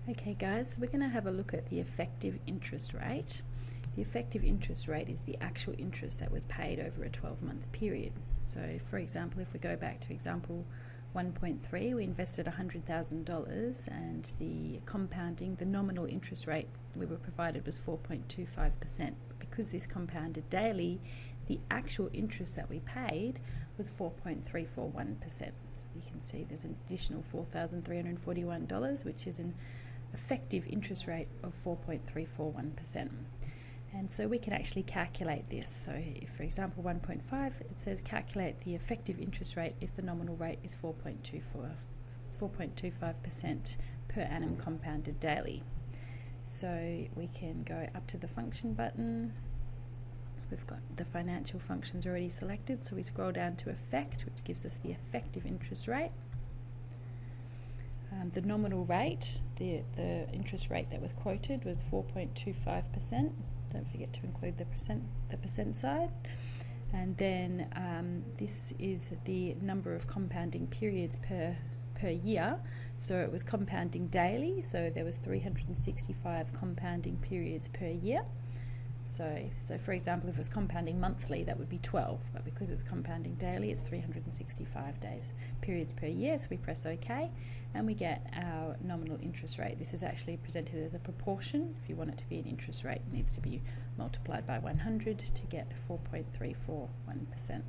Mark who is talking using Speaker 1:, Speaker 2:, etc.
Speaker 1: Okay guys, so we're going to have a look at the effective interest rate. The effective interest rate is the actual interest that was paid over a 12-month period. So for example, if we go back to example 1.3, we invested $100,000 and the compounding, the nominal interest rate we were provided was 4.25%. Because this compounded daily, the actual interest that we paid was 4.341%. So you can see there's an additional $4,341, which is an effective interest rate of 4.341%. And so we can actually calculate this. So if, for example, 1.5, it says calculate the effective interest rate if the nominal rate is 4.25% per annum compounded daily. So we can go up to the function button. We've got the financial functions already selected, so we scroll down to effect, which gives us the effective interest rate. The nominal rate, the interest rate that was quoted was 4.25%. Don't forget to include the percent side. And then this is the number of compounding periods per year. So it was compounding daily, so there was 365 compounding periods per year. So for example, if it was compounding monthly, that would be 12, but because it's compounding daily, it's 365 periods per year. So we press OK, and we get our nominal interest rate. This is actually presented as a proportion. If you want it to be an interest rate, it needs to be multiplied by 100 to get 4.341%.